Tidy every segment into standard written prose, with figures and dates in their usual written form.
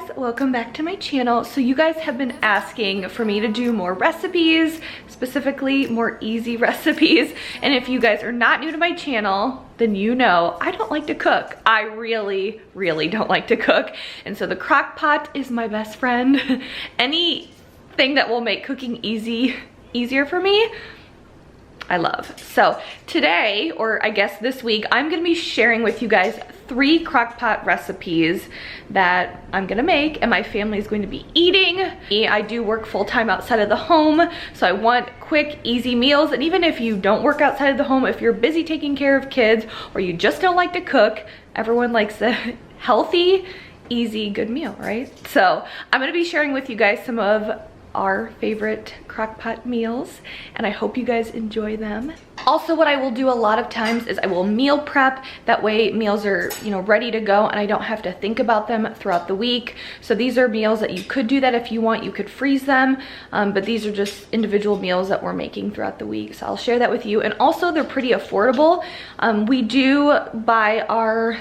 guys, welcome back to my channel. So you guys have been asking for me to do more recipes, specifically more easy recipes. And if you guys are not new to my channel, then you know I don't like to cook. I really don't like to cook. And so the crock pot is my best friend. Anything that will make cooking easier for me, I love. So today, or I guess this week, I'm gonna be sharing with you guys 3 crock pot recipes that I'm gonna make and my family is going to be eating. I do work full-time outside of the home, so I want quick, easy meals. And even if you don't work outside of the home, if you're busy taking care of kids or you just don't like to cook, everyone likes a healthy, easy, good meal, right? So I'm gonna be sharing with you guys some of our favorite crock pot meals, and I hope you guys enjoy them. Also, what I will do a lot of times is I will meal prep. That way meals are, ready to go and I don't have to think about them throughout the week. So these are meals that you could do that if you want, you could freeze them, but these are just individual meals that we're making throughout the week. So I'll share that with you. And also they're pretty affordable. We do buy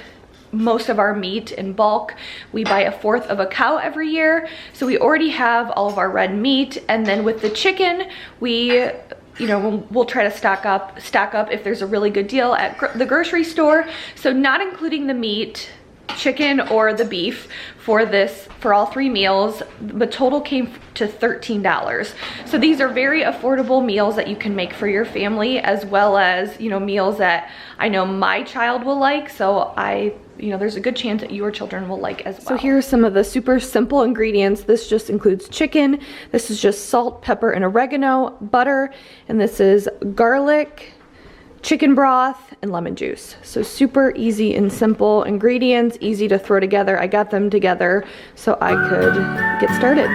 most of our meat in bulk. We buy 1/4 of a cow every year. So we already have all of our red meat. And then with the chicken, we'll try to stock up if there's a really good deal at the grocery store. So not including the meat, chicken or the beef for all 3 meals, the total came to $13. So these are very affordable meals that you can make for your family, as well as meals that I know my child will like. So there's a good chance that your children will like as well. So here are some of the super simple ingredients. This just includes chicken. This is just salt, pepper, and oregano, butter, and this is garlic, chicken broth, and lemon juice. So super easy and simple ingredients, easy to throw together. I got them together so I could get started.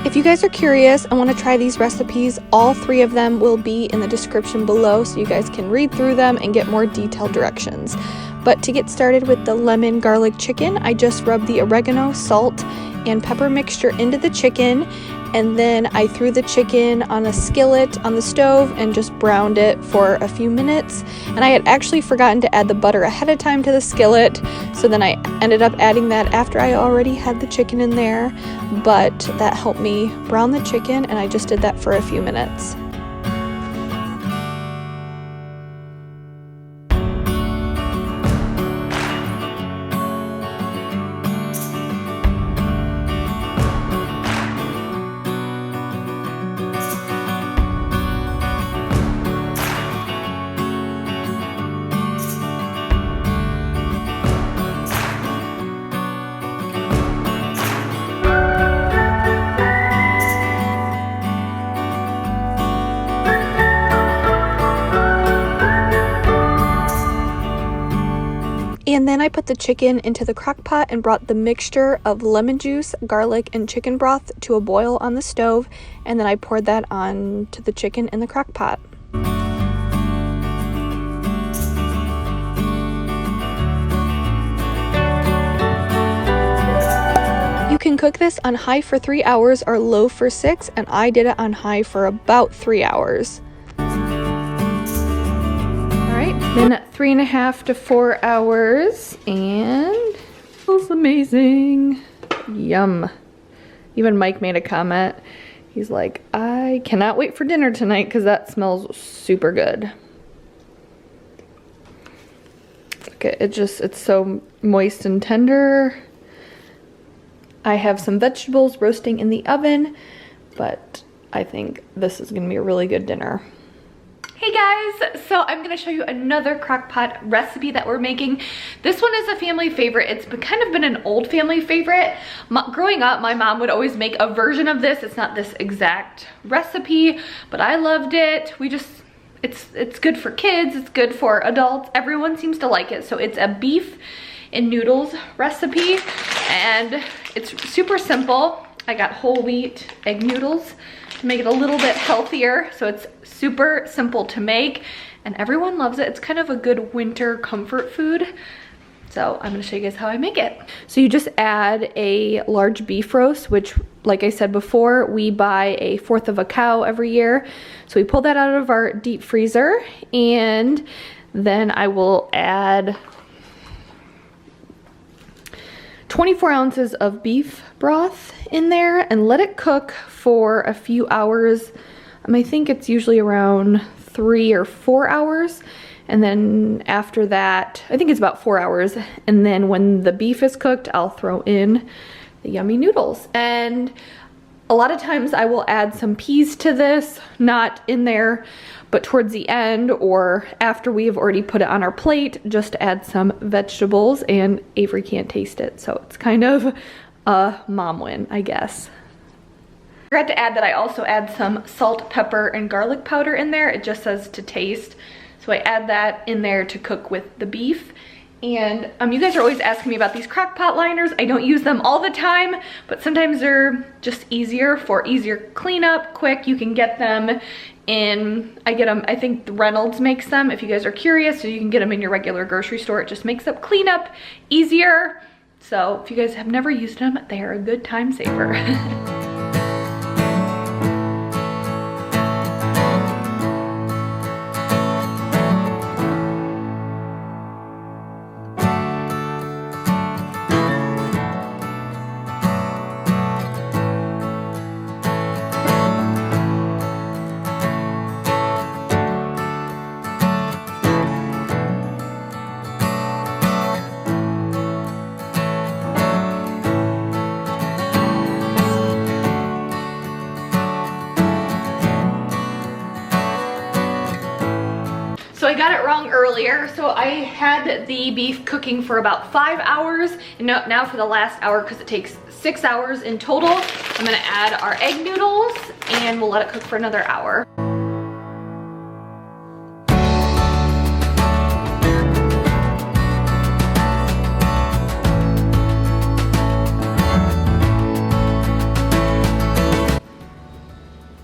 If you guys are curious and want to try these recipes, all 3 of them will be in the description below so you guys can read through them and get more detailed directions. But to get started with the lemon garlic chicken, I just rubbed the oregano, salt, and pepper mixture into the chicken, and then I threw the chicken on a skillet on the stove and just browned it for a few minutes. And I had actually forgotten to add the butter ahead of time to the skillet, so then I ended up adding that after I already had the chicken in there, but that helped me brown the chicken, and I just did that for a few minutes. And then I put the chicken into the crock pot and brought the mixture of lemon juice, garlic, and chicken broth to a boil on the stove, and then I poured that on to the chicken in the crock pot. You can cook this on high for 3 hours or low for 6, and I did it on high for about 3 hours. Then 3.5 to 4 hours, and it smells amazing. Yum. Even Mike made a comment. He's like, I cannot wait for dinner tonight because that smells super good. Okay, it's so moist and tender. I have some vegetables roasting in the oven, but I think this is gonna be a really good dinner. Hey guys, so I'm gonna show you another crock pot recipe that we're making. This one is a family favorite. It's kind of been an old family favorite. Growing up, my mom would always make a version of this. It's not this exact recipe, but I loved it. It's good for kids, it's good for adults. Everyone seems to like it. So it's a beef and noodles recipe, and it's super simple. I got whole wheat egg noodles to make it a little bit healthier. So it's super simple to make and everyone loves it. It's kind of a good winter comfort food. So I'm gonna show you guys how I make it. So you just add a large beef roast, which like I said before, we buy a 1/4 of a cow every year. So we pull that out of our deep freezer, and then I will add 24 ounces of beef broth in there and let it cook for a few hours. I think it's usually around 3 or 4 hours. And then after that, I think it's about 4 hours. And then when the beef is cooked, I'll throw in the yummy noodles. And a lot of times I will add some peas to this, not in there, but towards the end or after we have already put it on our plate, just to add some vegetables, and Avery can't taste it. So it's kind of a mom win, I guess. I forgot to add that I also add some salt, pepper, and garlic powder in there. It just says to taste. So I add that in there to cook with the beef. And you guys are always asking me about these Crock-Pot liners. I don't use them all the time, but sometimes they're just easier for easier cleanup, quick. You can get them in, I get them, I think Reynolds makes them, if you guys are curious, so you can get them in your regular grocery store. It just makes up cleanup easier. So if you guys have never used them, they are a good time saver. So I got it wrong earlier. So I had the beef cooking for about 5 hours, and now for the last hour, because it takes 6 hours in total, I'm gonna add our egg noodles and we'll let it cook for another hour.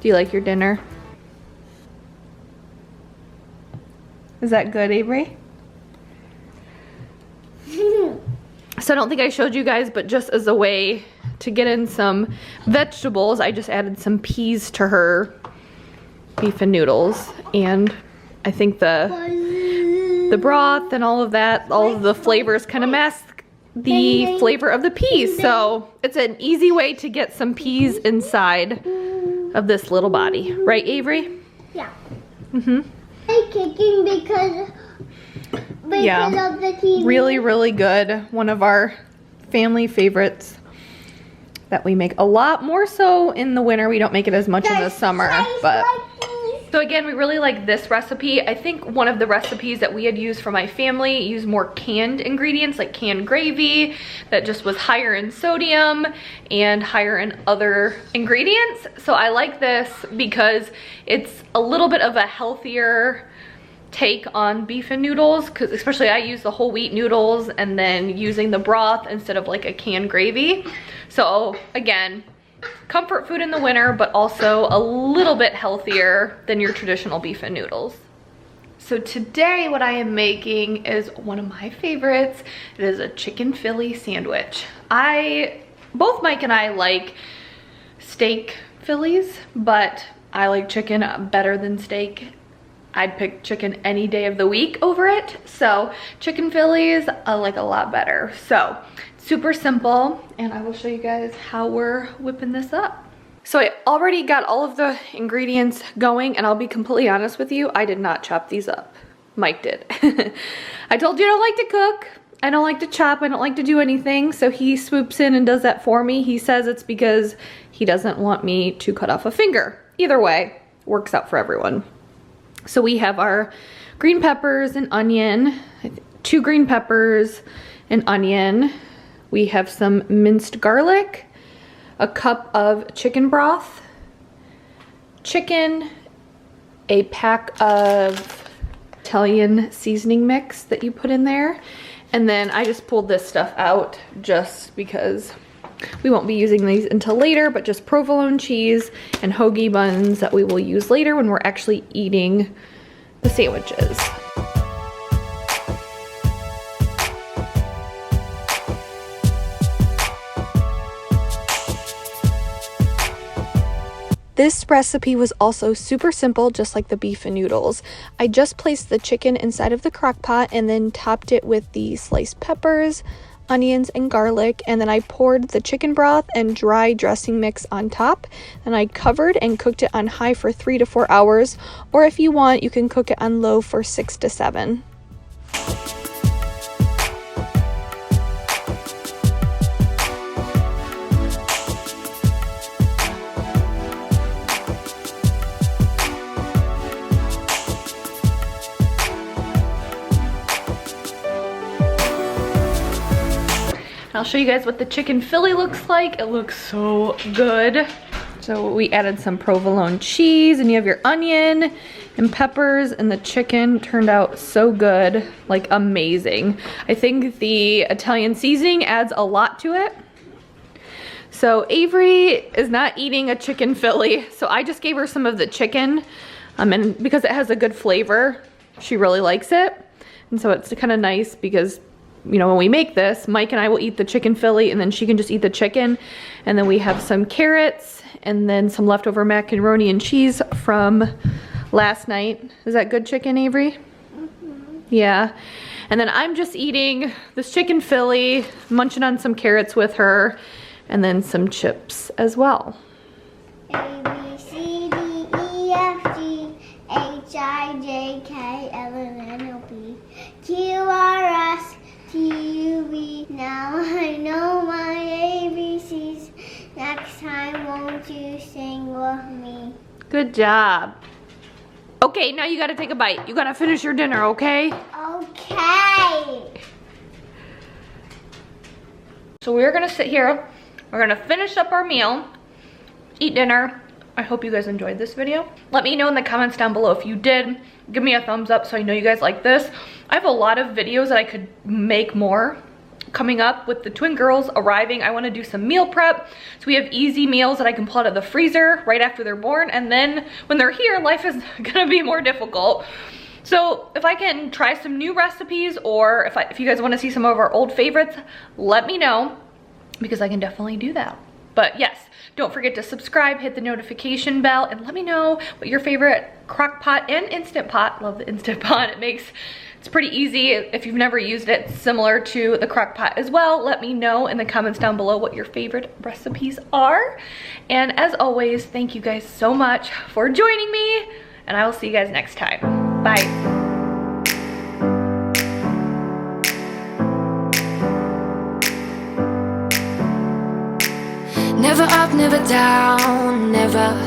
Do you like your dinner? Is that good, Avery? So I don't think I showed you guys, but just as a way to get in some vegetables, I just added some peas to her beef and noodles. And I think the broth and all of that, all of the flavors kind of mask the flavor of the peas. So it's an easy way to get some peas inside of this little body. Right, Avery? Yeah. Mm-hmm. I'm kicking because Yeah, of the TV. really, really good. One of our family favorites that we make a lot more so in the winter. We don't make it as much in the summer, but so again, we really like this recipe. I think one of the recipes that we had used for my family used more canned ingredients, like canned gravy, that just was higher in sodium and higher in other ingredients. So I like this because it's a little bit of a healthier take on beef and noodles, because especially I use the whole wheat noodles and then using the broth instead of like a canned gravy. So again, comfort food in the winter, but also a little bit healthier than your traditional beef and noodles. So today what I am making is one of my favorites. It is a chicken Philly sandwich. Both Mike and I like steak Phillies, but I like chicken better than steak. I'd pick chicken any day of the week over it. So chicken Phillies I like a lot better. So super simple, and I will show you guys how we're whipping this up. So I already got all of the ingredients going, and I'll be completely honest with you, I did not chop these up. Mike did. I told you I don't like to cook, I don't like to chop, I don't like to do anything, so he swoops in and does that for me. He says it's because he doesn't want me to cut off a finger. Either way, works out for everyone. So we have our green peppers and onion, 2 green peppers and onion. We have some minced garlic, a cup of chicken broth, chicken, a pack of Italian seasoning mix that you put in there. And then I just pulled this stuff out just because we won't be using these until later, but just provolone cheese and hoagie buns that we will use later when we're actually eating the sandwiches. This recipe was also super simple, just like the beef and noodles. I just placed the chicken inside of the crock pot and then topped it with the sliced peppers, onions, and garlic, and then I poured the chicken broth and dry dressing mix on top, and I covered and cooked it on high for 3 to 4 hours, or if you want, you can cook it on low for 6 to 7. I'll show you guys what the chicken Philly looks like. It looks so good. So we added some provolone cheese, and you have your onion and peppers, and the chicken turned out so good, like amazing. I think the Italian seasoning adds a lot to it. So Avery is not eating a chicken Philly, so I just gave her some of the chicken, and because it has a good flavor, she really likes it. And so it's kind of nice because, you know, when we make this, Mike and I will eat the chicken Philly, and then she can just eat the chicken. And then we have some carrots and then some leftover macaroni and cheese from last night. Is that good chicken, Avery? Mm-hmm. Yeah. And then I'm just eating this chicken Philly, munching on some carrots with her, and then some chips as well. A, B, C, D, E, F, G, H, I, J, K, L, M, N, O, P, Q, R, S, T, U, V. Now I know my ABCs. Next time, won't you sing with me? Good job. Okay, now you gotta take a bite. You gotta finish your dinner, okay? Okay. So we're gonna sit here. We're gonna finish up our meal, eat dinner. I hope you guys enjoyed this video. Let me know in the comments down below if you did. Give me a thumbs up so I know you guys like this. I have a lot of videos that I could make more coming up with the twin girls arriving. I want to do some meal prep, so we have easy meals that I can pull out of the freezer right after they're born, and then when they're here, life is gonna be more difficult. So if I can try some new recipes, or if you guys want to see some of our old favorites, let me know, because I can definitely do that. But yes, don't forget to subscribe, hit the notification bell, and let me know what your favorite crock pot and Instant Pot, love the Instant Pot, it's pretty easy. If you've never used it, it's similar to the crock pot as well. Let me know in the comments down below what your favorite recipes are. And as always, thank you guys so much for joining me, and I will see you guys next time. Bye. Never up, never down, never